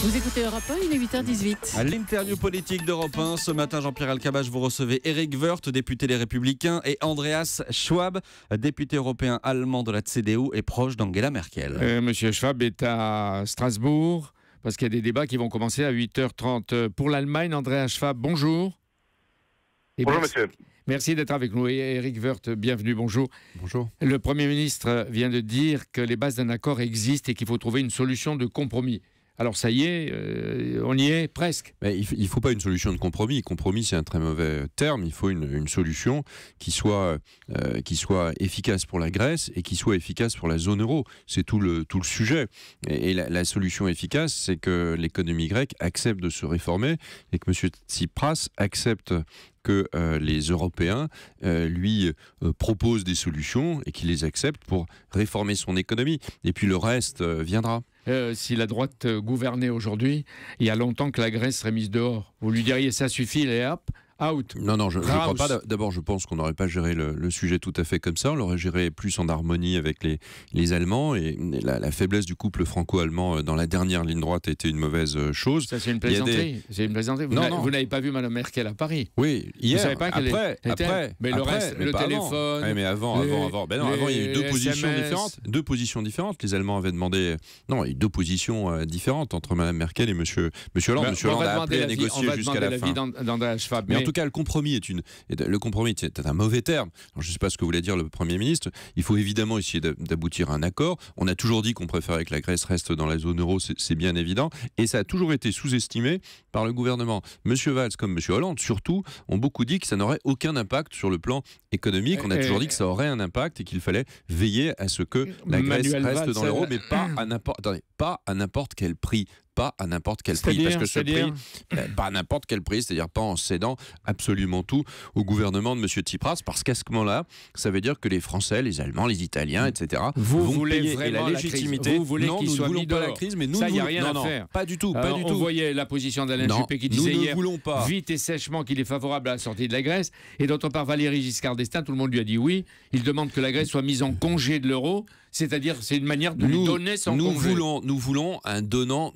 Vous écoutez Europe 1, il est 8h18. À l'interview politique d'Europe 1, ce matin, Jean-Pierre Elkabbach, vous recevez Éric Woerth, député Les Républicains, et Andreas Schwab, député européen allemand de la CDU et proche d'Angela Merkel. Monsieur Schwab est à Strasbourg, parce qu'il y a des débats qui vont commencer à 8h30. Pour l'Allemagne, Andreas Schwab, bonjour. Bonjour monsieur. Merci d'être avec nous. Et Éric Woerth, bienvenue, bonjour. Bonjour. Le Premier ministre vient de dire que les bases d'un accord existent et qu'il faut trouver une solution de compromis. Alors ça y est, on y est presque. Mais il ne faut pas une solution de compromis. Compromis, c'est un très mauvais terme. Il faut une solution qui soit efficace pour la Grèce et qui soit efficace pour la zone euro. C'est tout le sujet. Et la solution efficace, c'est que l'économie grecque accepte de se réformer et que M. Tsipras accepte que les Européens lui proposent des solutions et qu'il les accepte pour réformer son économie. Et puis le reste viendra. Si la droite gouvernait aujourd'hui, il y a longtemps que la Grèce serait mise dehors. Vous lui diriez ça suffit, et hop, out. Non, je ne crois pas. D'abord, je pense qu'on n'aurait pas géré le sujet tout à fait comme ça. On l'aurait géré plus en harmonie avec les Allemands. Et la faiblesse du couple franco-allemand dans la dernière ligne droite a été une mauvaise chose. Ça, c'est une plaisanterie. C'est une plaisanterie. Vous n'avez pas vu Mme Merkel à Paris? Oui, hier. Vous savez pas après. Mais le reste, le téléphone. Oui, mais avant, il y a eu deux positions différentes. Deux positions différentes. Les Allemands avaient demandé. Non, il y a eu deux positions différentes entre Mme Merkel et M. Hollande. M. Hollande a appelé à négocier jusqu'à la fin. Mais en tout cas, le compromis est un mauvais terme. Alors, je ne sais pas ce que voulait dire le Premier ministre. Il faut évidemment essayer d'aboutir à un accord. On a toujours dit qu'on préférait que la Grèce reste dans la zone euro, c'est bien évident. Et ça a toujours été sous-estimé par le gouvernement. M. Valls comme M. Hollande, surtout, ont beaucoup dit que ça n'aurait aucun impact sur le plan économique. On a toujours dit que ça aurait un impact et qu'il fallait veiller à ce que la Grèce reste dans l'euro, mais pas à n'importe quel prix. Pas à n'importe quel prix, parce que ce prix, pas à n'importe quel prix, c'est-à-dire pas en cédant absolument tout au gouvernement de M. Tsipras, parce qu'à ce moment-là, ça veut dire que les Français, les Allemands, les Italiens, etc. vont payer vraiment la légitimité. Vous voulez qu'il soit mis dehors. Pas la crise, mais nous ça, ne voulons rien à faire. Pas du tout, On voyait la position d'Alain Juppé qui disait hier, vite et sèchement, qu'il est favorable à la sortie de la Grèce, et d'autre part, Valéry Giscard d'Estaing, tout le monde lui a dit oui. Il demande que la Grèce soit mise en congé de l'euro, c'est-à-dire c'est une manière de lui donner son congé. Nous voulons un donnant,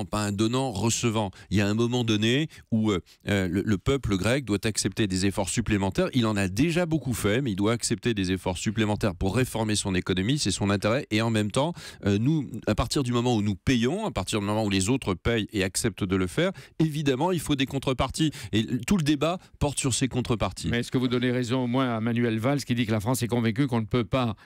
pas un donnant recevant. Il y a un moment donné où le peuple grec doit accepter des efforts supplémentaires. Il en a déjà beaucoup fait, mais il doit accepter des efforts supplémentaires pour réformer son économie. C'est son intérêt. Et en même temps, nous, à partir du moment où nous payons, à partir du moment où les autres payent et acceptent de le faire, évidemment, il faut des contreparties. Et tout le débat porte sur ces contreparties. Mais est-ce que vous donnez raison au moins à Manuel Valls qui dit que la France est convaincue qu'on ne peut pas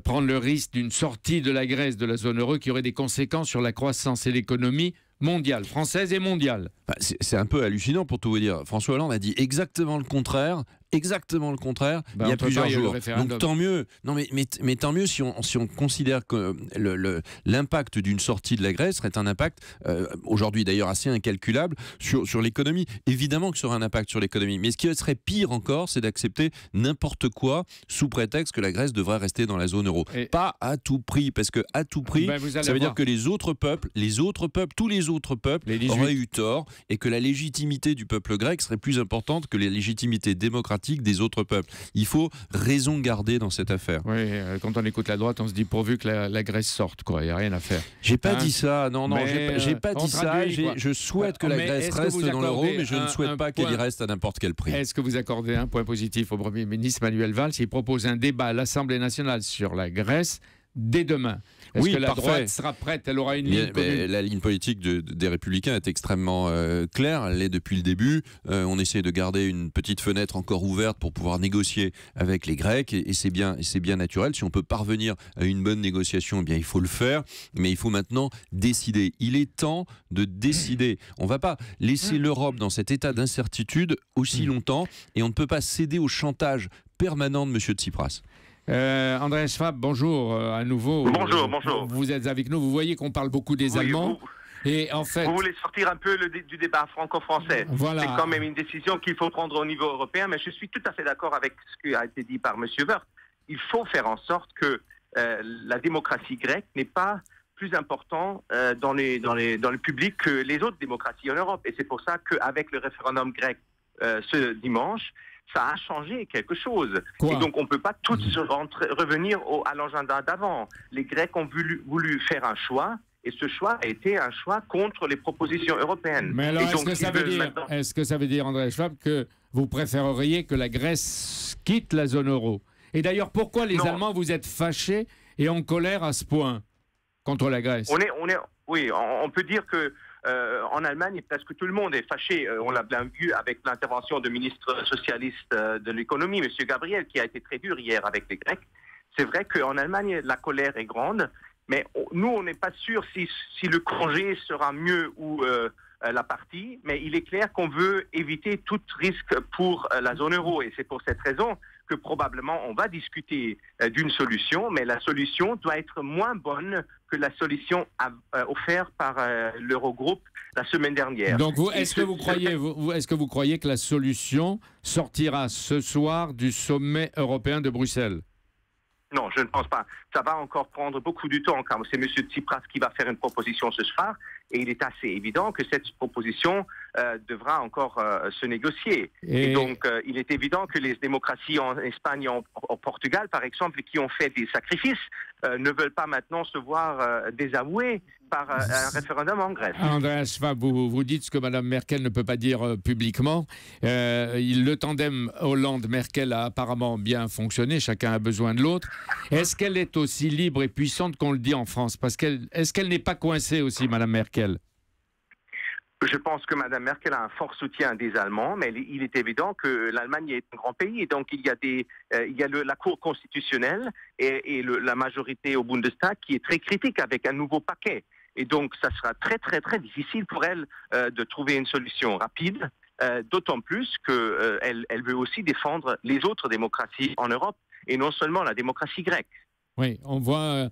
prendre le risque d'une sortie de la Grèce de la zone euro qui aurait des conséquences sur la croissance et l'économie mondiale, française et mondiale? C'est un peu hallucinant pour tout vous dire. François Hollande a dit exactement le contraire. Il y a plusieurs jours. Donc tant mieux. Non mais tant mieux si on considère que l'impact d'une sortie de la Grèce serait un impact aujourd'hui d'ailleurs assez incalculable sur l'économie. Évidemment que ça aura un impact sur l'économie. Mais ce qui serait pire encore, c'est d'accepter n'importe quoi sous prétexte que la Grèce devrait rester dans la zone euro. Pas à tout prix, parce que à tout prix, ça veut dire que les autres peuples, tous les autres peuples auraient eu tort et que la légitimité du peuple grec serait plus importante que la légitimité démocratique des autres peuples. Il faut raison garder dans cette affaire. Oui, quand on écoute la droite, on se dit pourvu que la Grèce sorte, quoi. Il n'y a rien à faire. J'ai pas dit ça. Non, j'ai pas dit ça. Je souhaite que la Grèce reste dans l'euro, mais je ne souhaite pas qu'elle y reste à n'importe quel prix. Est-ce que vous accordez un point positif au Premier ministre Manuel Valls? Il propose un débat à l'Assemblée nationale sur la Grèce dès demain. Est-ce que la droite sera prête? Elle aura une ligne commune? La ligne politique des Républicains est extrêmement claire. Elle l'est depuis le début. On essaie de garder une petite fenêtre encore ouverte pour pouvoir négocier avec les Grecs. Et c'est bien naturel. Si on peut parvenir à une bonne négociation, eh bien, il faut le faire. Mais il faut maintenant décider. Il est temps de décider. On ne va pas laisser l'Europe dans cet état d'incertitude aussi longtemps. Et on ne peut pas céder au chantage permanent de M. Tsipras. Andreas Schwab, bonjour à nouveau. Bonjour. Vous êtes avec nous. Vous voyez qu'on parle beaucoup des Allemands. Et en fait, vous voulez sortir un peu du débat franco-français. Voilà. C'est quand même une décision qu'il faut prendre au niveau européen, mais je suis tout à fait d'accord avec ce qui a été dit par M. Woerth. Il faut faire en sorte que la démocratie grecque n'est pas plus important dans le public que les autres démocraties en Europe. Et c'est pour ça qu'avec le référendum grec ce dimanche, ça a changé quelque chose. Et donc, on ne peut pas tous revenir à l'agenda d'avant. Les Grecs ont voulu faire un choix Et ce choix a été un choix contre les propositions européennes. Mais alors, est-ce que ça veut dire, Andreas Schwab, que vous préféreriez que la Grèce quitte la zone euro? Et d'ailleurs, pourquoi les Allemands, vous êtes fâchés et en colère à ce point contre la Grèce? Oui, on peut dire que en Allemagne, presque tout le monde est fâché. On l'a bien vu avec l'intervention du ministre socialiste de l'économie, M. Gabriel, qui a été très dur hier avec les Grecs. C'est vrai qu'en Allemagne, la colère est grande, mais nous, on n'est pas sûr si le congé sera mieux ou la partie, mais il est clair qu'on veut éviter tout risque pour la zone euro. Et c'est pour cette raison que probablement on va discuter d'une solution, mais la solution doit être moins bonne que la solution offerte par l'Eurogroupe la semaine dernière. Donc, est-ce que vous croyez que la solution sortira ce soir du sommet européen de Bruxelles? Non, je ne pense pas. Ça va encore prendre beaucoup de temps, car c'est M. Tsipras qui va faire une proposition ce soir, et il est assez évident que cette proposition devra encore se négocier. Et donc, il est évident que les démocraties en Espagne et au Portugal, par exemple, qui ont fait des sacrifices, ne veulent pas maintenant se voir désavoués par un référendum en Grèce. Andreas Schwab, vous dites ce que Mme Merkel ne peut pas dire publiquement. Le tandem Hollande-Merkel a apparemment bien fonctionné, chacun a besoin de l'autre. Est-ce qu'elle est aussi libre et puissante qu'on le dit en France? Est-ce qu'elle n'est pas coincée aussi, Mme Merkel? Je pense que Mme Merkel a un fort soutien des Allemands, mais il est évident que l'Allemagne est un grand pays, et donc il y a la Cour constitutionnelle et la majorité au Bundestag qui est très critique avec un nouveau paquet. Et donc ça sera très très très difficile pour elle de trouver une solution rapide, d'autant plus qu'elle veut aussi défendre les autres démocraties en Europe, et non seulement la démocratie grecque. Oui, on voit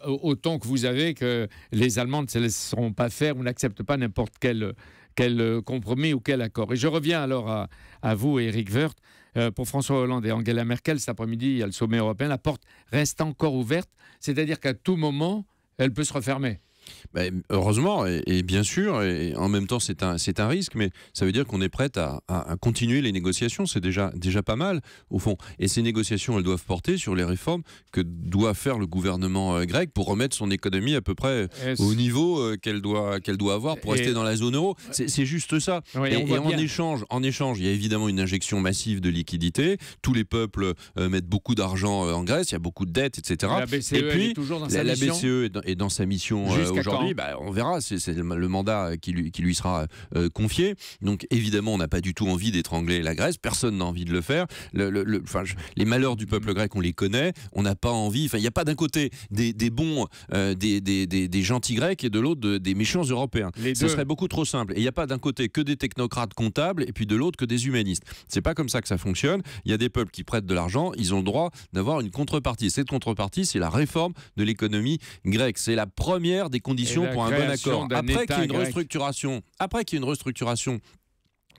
au ton que vous avez que les Allemands ne se laisseront pas faire ou n'acceptent pas n'importe quel compromis ou quel accord. Et je reviens alors à vous, Éric Woerth. Pour François Hollande et Angela Merkel, cet après-midi, il y a le sommet européen. La porte reste encore ouverte, c'est-à-dire qu'à tout moment, elle peut se refermer. Heureusement, et bien sûr, et en même temps c'est un risque, mais ça veut dire qu'on est prêt à continuer les négociations, c'est déjà pas mal au fond. Et ces négociations, elles doivent porter sur les réformes que doit faire le gouvernement grec pour remettre son économie à peu près au niveau qu'elle doit avoir pour rester dans la zone euro. C'est juste ça. Oui, et en échange, il y a évidemment une injection massive de liquidités. Tous les peuples mettent beaucoup d'argent en Grèce, il y a beaucoup de dettes, etc. La BCE, et puis, est toujours dans sa mission. La BCE est dans sa mission aujourd'hui, on verra, c'est le mandat qui lui sera confié. Donc évidemment, on n'a pas du tout envie d'étrangler la Grèce, personne n'a envie de le faire. Les malheurs du peuple grec, on les connaît, on n'a pas envie, il n'y a pas d'un côté des bons, des gentils grecs et de l'autre des méchants européens. Ce serait beaucoup trop simple. Et il n'y a pas d'un côté que des technocrates comptables et puis de l'autre que des humanistes. C'est pas comme ça que ça fonctionne. Il y a des peuples qui prêtent de l'argent, ils ont le droit d'avoir une contrepartie. Cette contrepartie, c'est la réforme de l'économie grecque. C'est la première des conditions pour un bon accord. Après qu'il y ait une restructuration,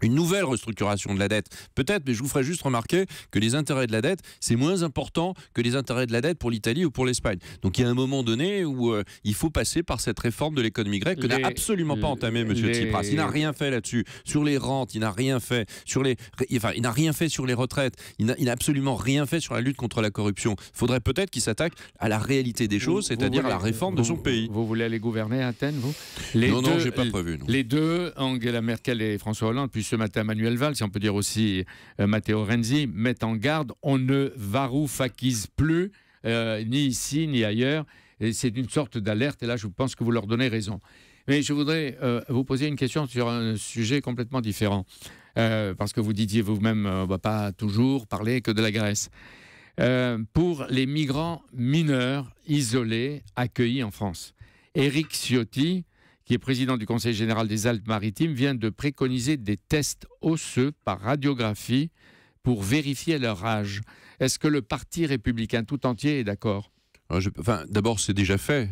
une nouvelle restructuration de la dette, peut-être, mais je vous ferai juste remarquer que les intérêts de la dette, c'est moins important que les intérêts de la dette pour l'Italie ou pour l'Espagne. Donc il y a un moment donné où il faut passer par cette réforme de l'économie grecque que n'a absolument pas entamé M. Tsipras. Il n'a rien fait là-dessus. Sur les rentes, il n'a rien fait. Il n'a rien fait sur les retraites. Il n'a absolument rien fait sur la lutte contre la corruption. Il faudrait peut-être qu'il s'attaque à la réalité des choses, c'est-à-dire à la réforme de son pays. Vous voulez aller gouverner à Athènes, vous? Non, je n'ai pas prévu. Non. Les deux, Angela Merkel et François Hollande, puis ce matin Manuel Valls, si on peut dire aussi Matteo Renzi, mettent en garde, on ne varoufakise plus, ni ici ni ailleurs. Et c'est une sorte d'alerte, et là je pense que vous leur donnez raison. Mais je voudrais vous poser une question sur un sujet complètement différent, parce que vous disiez vous-même, on ne va pas toujours parler que de la Grèce. Pour les migrants mineurs isolés accueillis en France, Éric Ciotti, qui est président du Conseil général des Alpes-Maritimes, vient de préconiser des tests osseux par radiographie pour vérifier leur âge. Est-ce que le Parti républicain tout entier est d'accord ? D'abord, c'est déjà fait.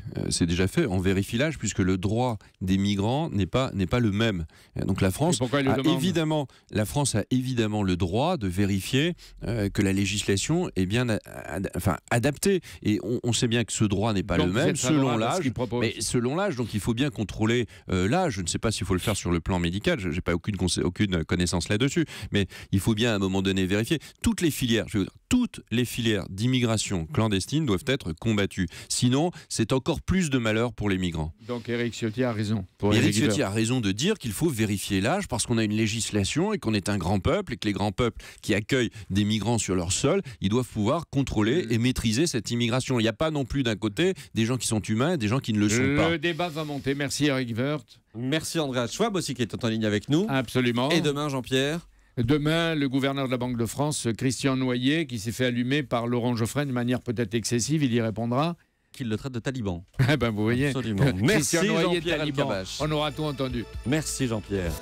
On vérifie l'âge puisque le droit des migrants n'est pas le même. Donc la France a évidemment le droit de vérifier que la législation est bien adaptée. Et on sait bien que ce droit n'est pas le même selon l'âge. Mais selon l'âge, donc il faut bien contrôler l'âge. Je ne sais pas s'il faut le faire sur le plan médical. Je n'ai pas aucune connaissance là-dessus. Mais il faut bien à un moment donné vérifier toutes les filières. toutes les filières d'immigration clandestine doivent être combattues. Sinon, c'est encore plus de malheur pour les migrants. Donc Éric Ciotti a raison. Éric Ciotti a raison de dire qu'il faut vérifier l'âge parce qu'on a une législation et qu'on est un grand peuple et que les grands peuples qui accueillent des migrants sur leur sol, ils doivent pouvoir contrôler et maîtriser cette immigration. Il n'y a pas non plus d'un côté des gens qui sont humains et des gens qui ne le sont pas. Le débat va monter. Merci Éric Woerth. Merci Andreas Schwab aussi qui est en ligne avec nous. Absolument. Et demain, Jean-Pierre? Demain, le gouverneur de la Banque de France, Christian Noyer, qui s'est fait allumer par Laurent Geoffrin de manière peut-être excessive, il y répondra. Qu'il le traite de taliban. Eh ben vous voyez. Absolument. Merci Christian Noyer, Jean-Pierre taliban. Elkabbach. On aura tout entendu. Merci Jean-Pierre.